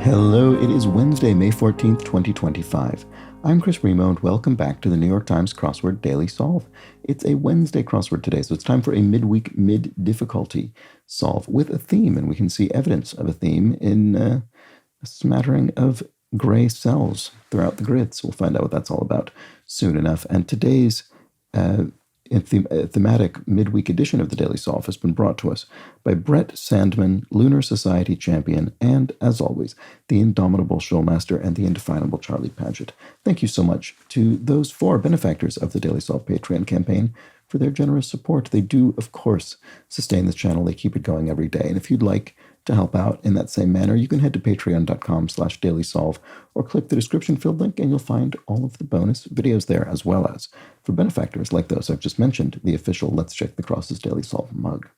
Hello, it is Wednesday, May 14th, 2025. I'm Chris Remo, and welcome back to the New York Times Crossword Daily Solve. It's a Wednesday crossword today, so it's time for a midweek mid-difficulty solve with a theme, and we can see evidence of a theme in a smattering of gray cells throughout the grid, so we'll find out what that's all about soon enough. And today's thematic midweek edition of the Daily Solve has been brought to us by Brett Sandman, Lunar Society champion, and, as always, the indomitable Showmaster and the indefinable Charlie Paget. Thank you so much to those four benefactors of the Daily Solve Patreon campaign for their generous support. They do, of course, sustain this channel. They keep it going every day. And if you'd like to help out in that same manner, you can head to patreon.com/dailysolve or click the description field link and you'll find all of the bonus videos there, as well as, for benefactors like those I've just mentioned, the official Let's Check the Crosses Daily Solve mug.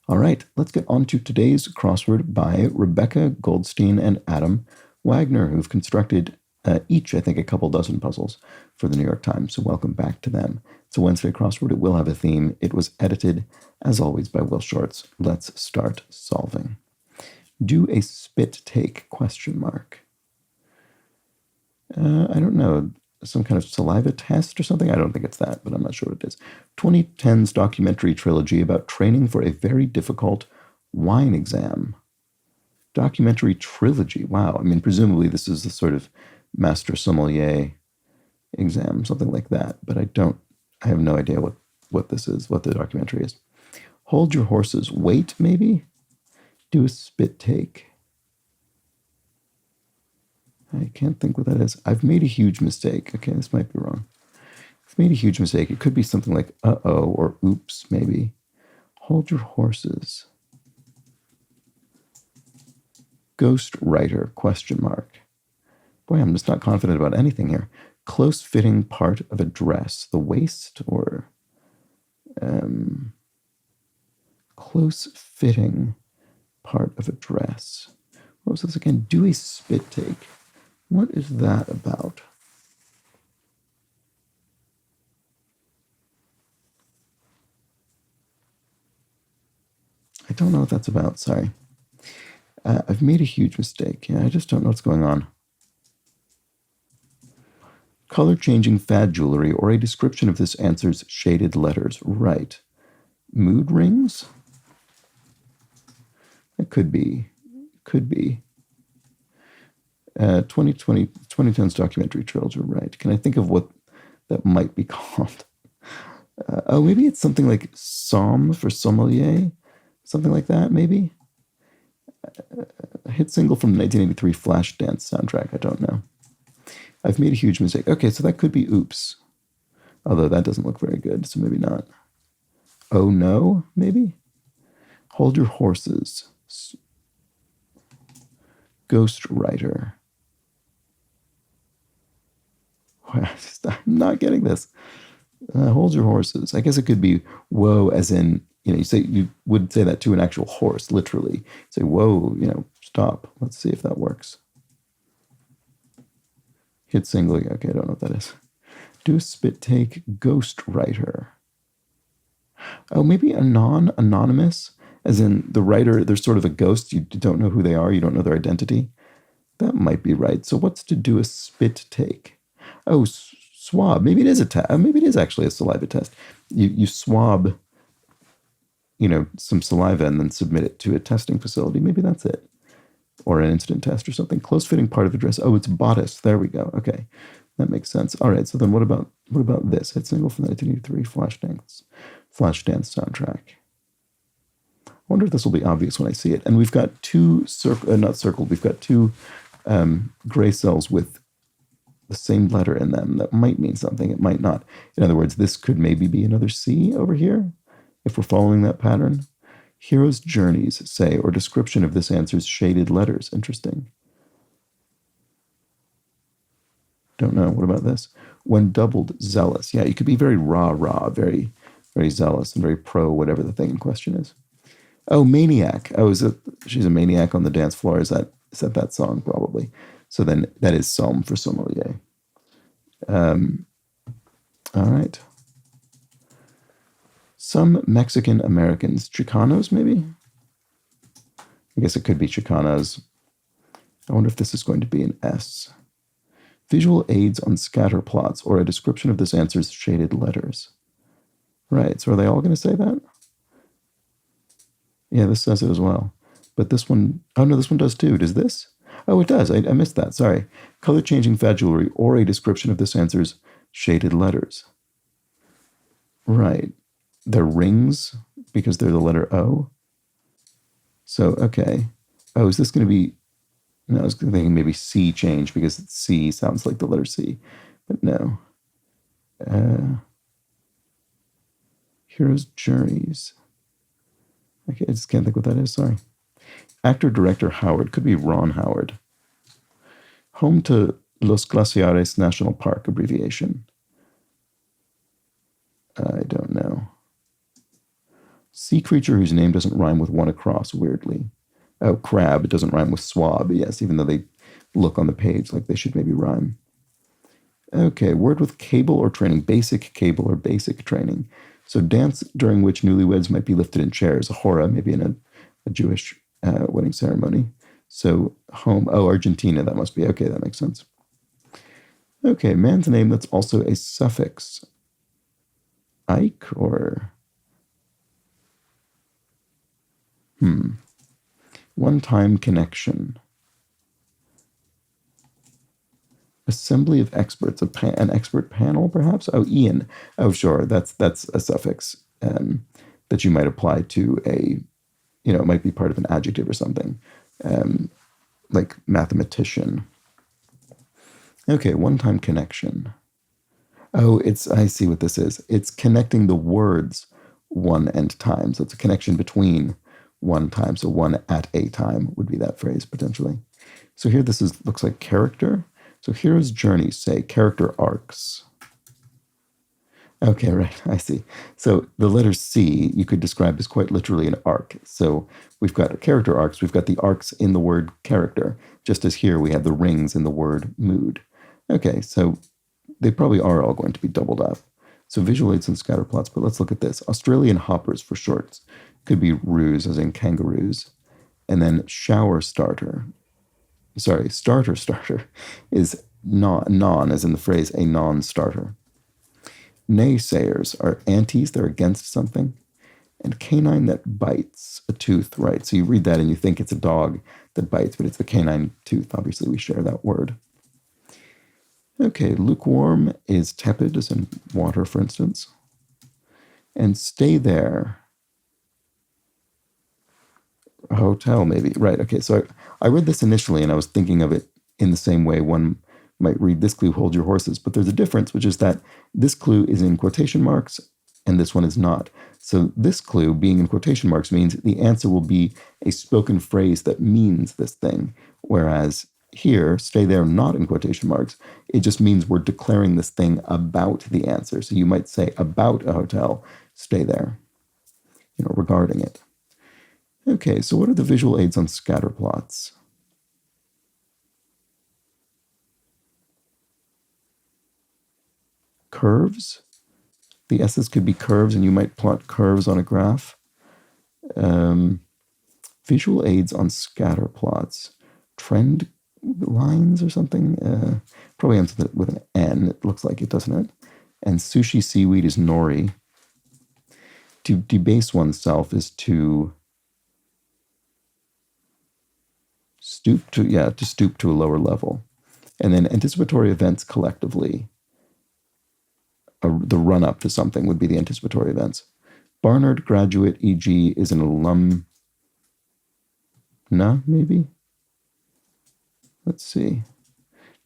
All right, let's get on to today's crossword by Rebecca Goldstein and Adam Wagner, who've constructed each, I think, a couple dozen puzzles for the New York Times, so welcome back to them. It's a Wednesday crossword. It will have a theme. It was edited, as always, by Will Shortz. Let's start solving. Do a spit take, ? I don't know, some kind of saliva test or something? I don't think it's that, but I'm not sure what it is. 2010's documentary trilogy about training for a very difficult wine exam. Documentary trilogy, wow. I mean, presumably this is the sort of master sommelier exam, something like that, but I have no idea what this is, what the documentary is. Hold your horses. Wait, maybe? Do a spit take. I can't think what that is. I've made a huge mistake. Okay, this might be wrong. I've made a huge mistake. It could be something like uh-oh or oops, maybe. Hold your horses. Ghost writer, ? Boy, I'm just not confident about anything here. Close-fitting part of a dress. The waist or... close-fitting part of a dress. What was this again? Do a spit take. What is that about? I don't know what that's about, sorry. I've made a huge mistake. Yeah, I just don't know what's going on. Color-changing fad jewelry, or a description of this answer's shaded letters. Right. Mood rings? It could be. 2010's documentary trilogy, right. Can I think of what that might be called? Maybe it's something like Somme for sommelier? Something like that, maybe? A hit single from the 1983 Flashdance soundtrack, I don't know. I've made a huge mistake. Okay, so that could be oops. Although that doesn't look very good, so maybe not. Oh no, maybe? Hold your horses. Ghost writer. I'm not getting this. Hold your horses. I guess it could be whoa, as in, you would say that to an actual horse, literally. Say, whoa, stop. Let's see if that works. Hit single. Okay, I don't know what that is. Do a spit take, ghost writer. Oh, maybe anonymous, as in the writer, there's sort of a ghost. You don't know who they are. You don't know their identity. That might be right. So what's to do a spit take? Oh, swab. Maybe it is maybe it is actually a saliva test. You swab, some saliva and then submit it to a testing facility. Maybe that's it. Or an incident test or something. Close-fitting part of a dress. Oh, it's bodice. There we go. Okay. That makes sense. All right. So then what about this? Hit single from the 1983 Flashdance soundtrack. I wonder if this will be obvious when I see it. And we've got two we've got two gray cells with the same letter in them. That might mean something. It might not. In other words, this could maybe be another C over here, if we're following that pattern. Hero's journeys, say, or description of this answer's shaded letters. Interesting. Don't know. What about this? When doubled, zealous. Yeah, you could be very rah, very, very zealous and very pro whatever the thing in question is. Oh, maniac. Oh, she's a maniac on the dance floor? Is that song? Probably. So then that is Somme for sommelier. All right. Some Mexican Americans, Chicanos maybe? I guess it could be Chicanas. I wonder if this is going to be an S. Visual aids on scatter plots, or a description of this answer's shaded letters. Right, so are they all going to say that? Yeah, this says it as well. But this one, oh no, this one does too. Does this? Oh, it does. I missed that. Sorry. Color-changing fat jewelry, or a description of this answer's shaded letters. Right. They're rings because they're the letter O. So, okay. Oh, is this going to be... No, I was thinking maybe C change because C sounds like the letter C. But no. Hero's Journeys. Okay, I just can't think what that is. Sorry. Actor-director Howard. Could be Ron Howard. Home to Los Glaciares National Park abbreviation. I don't know. Sea creature whose name doesn't rhyme with one across, weirdly. Oh, crab. It doesn't rhyme with swab, yes, even though they look on the page like they should maybe rhyme. Okay, word with cable or training. Basic cable or basic training. So dance during which newlyweds might be lifted in chairs. A hora, maybe in a Jewish wedding ceremony. So home, oh, Argentina, that must be. Okay, that makes sense. Okay, man's name that's also a suffix. Ike or... One-time connection. Assembly of experts, an expert panel, perhaps? Oh, Ian. Oh, sure, that's a suffix that you might apply to a, it might be part of an adjective or something, like mathematician. Okay, one-time connection. Oh, I see what this is. It's connecting the words one and time. So it's a connection between one time. So one at a time would be that phrase, potentially. So here looks like character. So hero's journeys, say, character arcs. Okay, right, I see. So the letter C you could describe as quite literally an arc. So we've got character arcs, we've got the arcs in the word character, just as here we have the rings in the word mood. Okay, so they probably are all going to be doubled up. So visual aids and scatter plots, but let's look at this. Australian hoppers for shorts. Could be roos, as in kangaroos. And then shower starter. Sorry, starter is non, as in the phrase a non-starter. Naysayers are antis, they're against something. And canine that bites, a tooth, right? So you read that and you think it's a dog that bites, but it's the canine tooth. Obviously, we share that word. Okay, lukewarm is tepid, as in water, for instance. And stay there. A hotel, maybe. Right, okay, so I read this initially and I was thinking of it in the same way one might read this clue, hold your horses. But there's a difference, which is that this clue is in quotation marks and this one is not. So this clue, being in quotation marks, means the answer will be a spoken phrase that means this thing. Whereas here, stay there, not in quotation marks, it just means we're declaring this thing about the answer. So you might say about a hotel, stay there, regarding it. Okay, so what are the visual aids on scatter plots? Curves. The S's could be curves, and you might plot curves on a graph. Visual aids on scatter plots. Trend lines or something? Probably ends with an N, it looks like it, doesn't it? And sushi seaweed is nori. To debase oneself is to stoop to a lower level. And then anticipatory events collectively. The run-up to something would be the anticipatory events. Barnard graduate, e.g., is an alum. No, maybe? Let's see.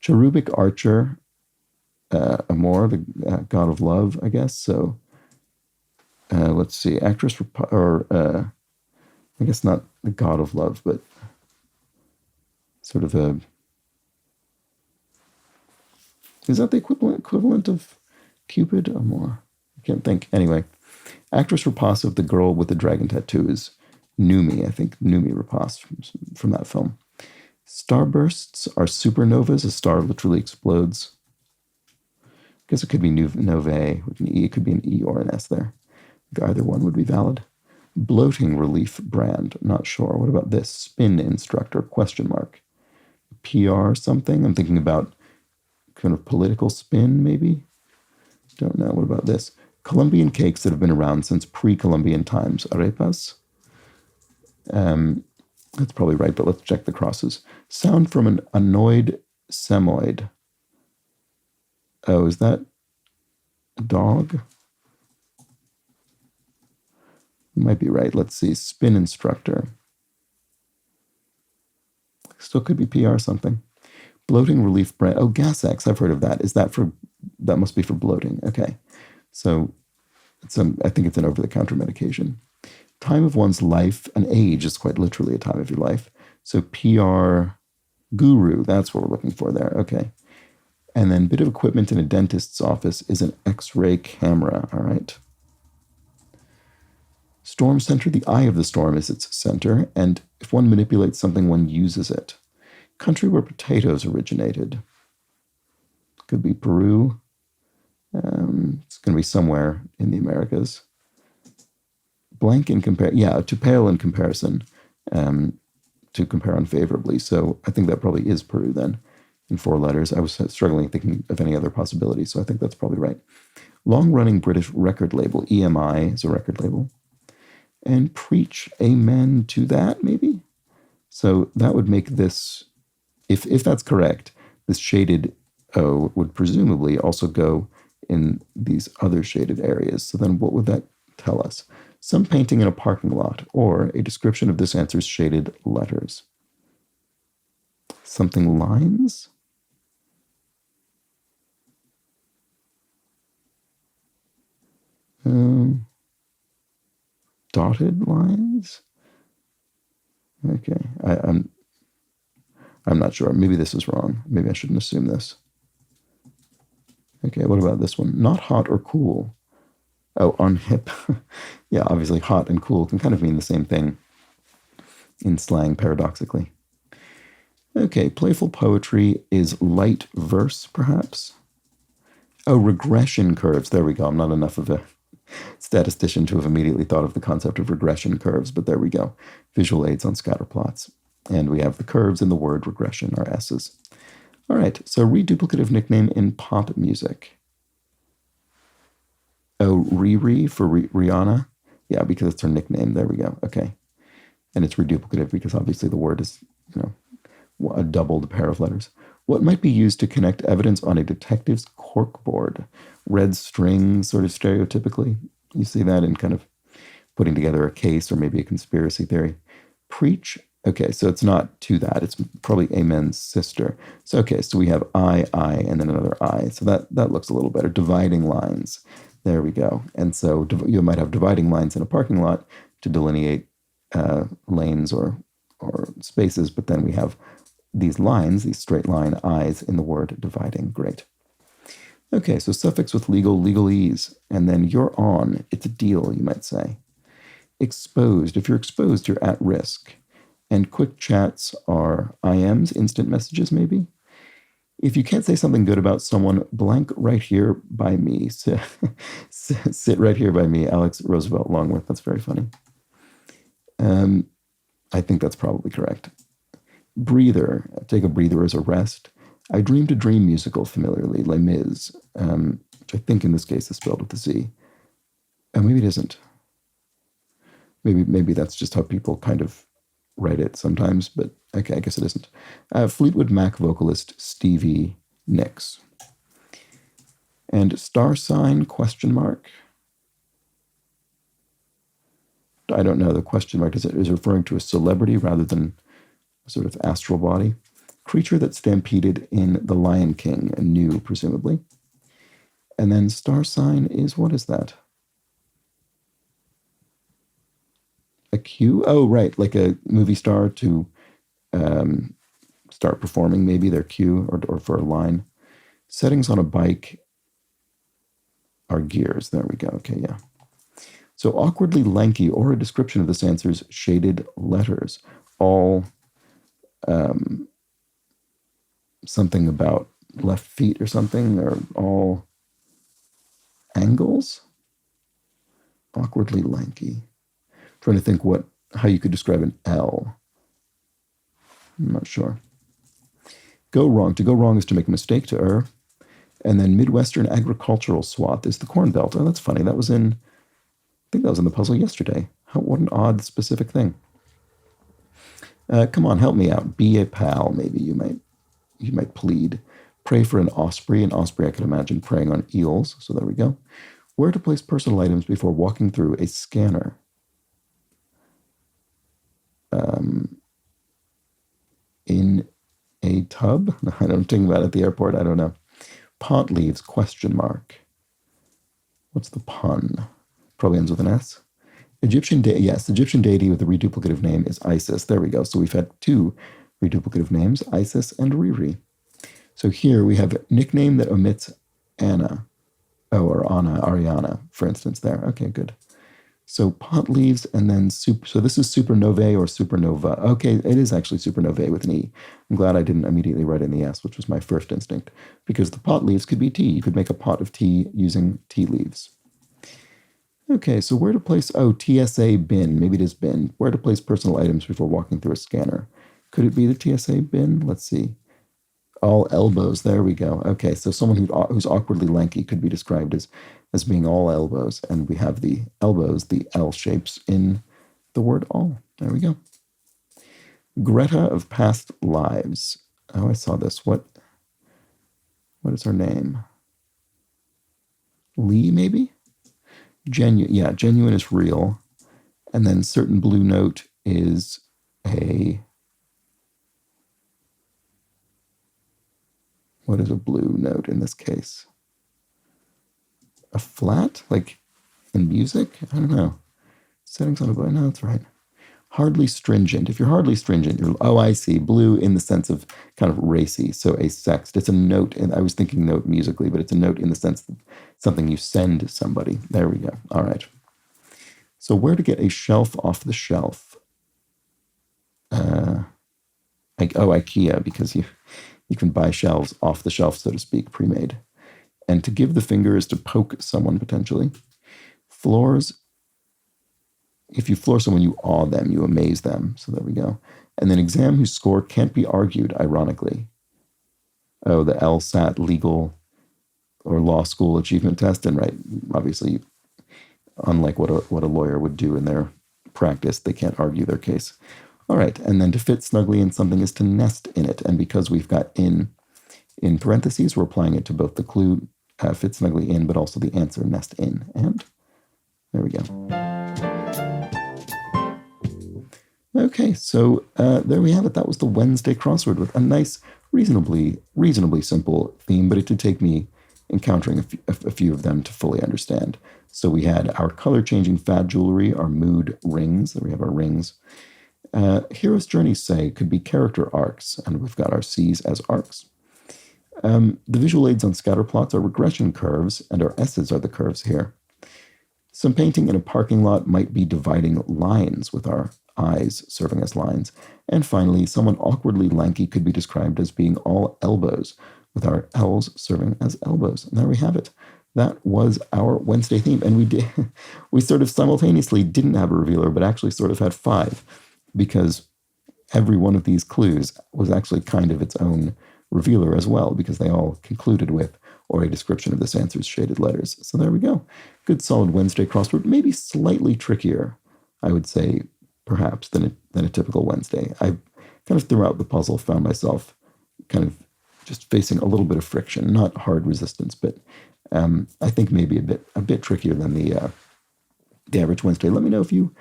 Cherubic archer, Amor, the god of love, I guess. So, let's see. Actress, I guess not the god of love, but sort of a... Is that the equivalent of Cupid? Amor? I can't think. Anyway, actress Rapace of the girl with the dragon tattoos. Numi, I think. Numi Rapace from that film. Starbursts are supernovas. A star literally explodes. I guess it could be novae with an E. It could be an E or an S there. Either one would be valid. Bloating relief brand. Not sure. What about this? Spin instructor? Question mark. PR something. I'm thinking about kind of political spin, maybe. Don't know. What about this? Colombian cakes that have been around since pre-Columbian times. Arepas. That's probably right, but let's check the crosses. Sound from an annoyed semoid. Oh, is that a dog? Might be right. Let's see. Spin instructor. Still could be PR something. Bloating relief brand. Oh, Gas X. I've heard of that. Is that for? That must be for bloating. Okay, so I think it's an over-the-counter medication. Time of one's life. An age is quite literally a time of your life. So PR guru. That's what we're looking for there. Okay, and then bit of equipment in a dentist's office is an X-ray camera. All right. Storm center. The eye of the storm is its center, and if one manipulates something, one uses it. Country where potatoes originated. Could be Peru. It's going to be somewhere in the Americas. Blank in compare. Yeah, to pale in comparison. To compare unfavorably. So I think that probably is Peru then, in 4 letters. I was struggling thinking of any other possibility, so I think that's probably right. Long-running British record label. EMI is a record label. And preach amen to that, maybe? So that would make this, if that's correct, this shaded O would presumably also go in these other shaded areas. So then what would that tell us? Some painting in a parking lot, or a description of this answer's shaded letters. Something lines? Dotted lines? Okay, I'm not sure. Maybe this is wrong. Maybe I shouldn't assume this. Okay, what about this one? Not hot or cool. Oh, unhip. Yeah, obviously hot and cool can kind of mean the same thing in slang, paradoxically. Okay, playful poetry is light verse, perhaps? Oh, regression curves. There we go. I'm not enough of a statistician to have immediately thought of the concept of regression curves, but there we go. Visual aids on scatter plots. And we have the curves in the word regression, our S's. All right, so reduplicative nickname in pop music. Oh, Riri for Rihanna? Yeah, because it's her nickname. There we go. Okay. And it's reduplicative because obviously the word is, a doubled pair of letters. What might be used to connect evidence on a detective's corkboard? Red string, sort of stereotypically. You see that in kind of putting together a case or maybe a conspiracy theory. Preach. Okay, so it's not to that. It's probably amen's sister. So, okay, so we have I, and then another I. So that looks a little better. Dividing lines. There we go. And so you might have dividing lines in a parking lot to delineate lanes or spaces, but then we have these lines, these straight line I's in the word dividing. Great. Okay, so suffix with legal, legalese, and then you're on. It's a deal, you might say. Exposed. If you're exposed, you're at risk. And quick chats are IMs, instant messages, maybe. If you can't say something good about someone, blank right here by me. Sit right here by me, Alex Roosevelt Longworth. That's very funny. I think that's probably correct. Breather. Take a breather as a rest. I dreamed a dream musical familiarly, Les Mis, which I think in this case is spelled with a Z. Maybe it isn't. Maybe that's just how people kind of write it sometimes, but okay, I guess it isn't. Fleetwood Mac vocalist Stevie Nicks. And star sign, question mark. I don't know, the question mark is referring to a celebrity rather than a sort of astral body. Creature that stampeded in The Lion King, new, presumably. And then star sign is, what is that? A cue? Oh, right, like a movie star to start performing, maybe their cue or for a line. Settings on a bike are gears. There we go. Okay, yeah. So awkwardly lanky, or a description of this answer's shaded letters. All something about left feet or something, or all angles? Awkwardly lanky. Trying to think how you could describe an L. I'm not sure. Go wrong. To go wrong is to make a mistake, to err. And then Midwestern agricultural swath is the Corn Belt. Oh, that's funny. I think that was in the puzzle yesterday. What an odd specific thing. Come on, help me out. Be a pal, maybe you might plead. Pray for an osprey. An osprey, I can imagine preying on eels. So there we go. Where to place personal items before walking through a scanner? In a tub? I don't think about it at the airport. I don't know. Pot leaves, question mark. What's the pun? Probably ends with an S. Egyptian deity with a reduplicative name is Isis. There we go. So we've had two reduplicative names, Isis and Riri. So here we have a nickname that omits Anna. Oh, or Anna, Ariana, for instance there. Okay, good. So pot leaves and then super. So this is supernovae or supernova. Okay, it is actually supernovae with an E. I'm glad I didn't immediately write in the S, which was my first instinct, because the pot leaves could be tea. You could make a pot of tea using tea leaves. Okay, so where to place, TSA bin, maybe it is bin. Where to place personal items before walking through a scanner. Could it be the TSA bin? Let's see. All elbows, there we go. Okay, so someone who's awkwardly lanky could be described as being all elbows. And we have the elbows, the L shapes in the word all. There we go. Greta of past lives. Oh, I saw this. What is her name? Lee, maybe? Genuine is real. And then certain blue note is what is a blue note in this case? A flat? Like in music? I don't know. Settings on a blue. No, that's right. Hardly stringent. If you're hardly stringent, I see. Blue in the sense of kind of racy. So a sext. It's a note. And I was thinking note musically, but it's a note in the sense of something you send somebody. There we go. All right. So where to get a shelf off the shelf? IKEA, because you can buy shelves off the shelf, so to speak, pre-made. And to give the finger is to poke someone potentially. Floors. If you floor someone, you awe them, you amaze them. So there we go. And then exam whose score can't be argued, ironically. Oh, the LSAT legal or law school achievement test. And right, obviously, unlike what a lawyer would do in their practice, they can't argue their case. All right, and then to fit snugly in something is to nest in it. And because we've got in parentheses, we're applying it to both the clue, fit snugly in, but also the answer, nest in. And there we go. Okay, so there we have it. That was the Wednesday crossword with a nice, reasonably simple theme, but it did take me encountering a few of them to fully understand. So we had our color-changing fad jewelry, our mood rings. There we have our rings. Hero's journeys, say, could be character arcs, and we've got our C's as arcs. The visual aids on scatter plots are regression curves, and our S's are the curves here. Some painting in a parking lot might be dividing lines with our I's serving as lines. And finally, someone awkwardly lanky could be described as being all elbows, with our L's serving as elbows. And there we have it. That was our Wednesday theme. And we sort of simultaneously didn't have a revealer, but actually sort of had 5, because every one of these clues was actually kind of its own revealer as well, because they all concluded with or a description of this answer's shaded letters. So there we go. Good solid Wednesday crossword, maybe slightly trickier, I would say, perhaps, than a typical Wednesday. I kind of throughout the puzzle found myself kind of just facing a little bit of friction, not hard resistance, but I think maybe a bit trickier than the average Wednesday. Let me know if you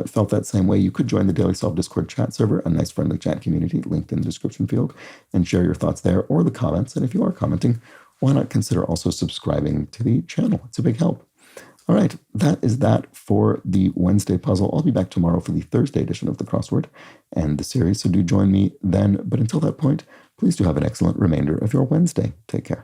felt that same way. You could join the Daily Solve Discord chat server, a nice friendly chat community linked in the description field, and share your thoughts there or the comments. And if you are commenting, why not consider also subscribing to the channel? It's a big help. All right, that is that for the Wednesday puzzle. I'll be back tomorrow for the Thursday edition of the crossword and the series, so do join me then. But until that point, please do have an excellent remainder of your Wednesday. Take care.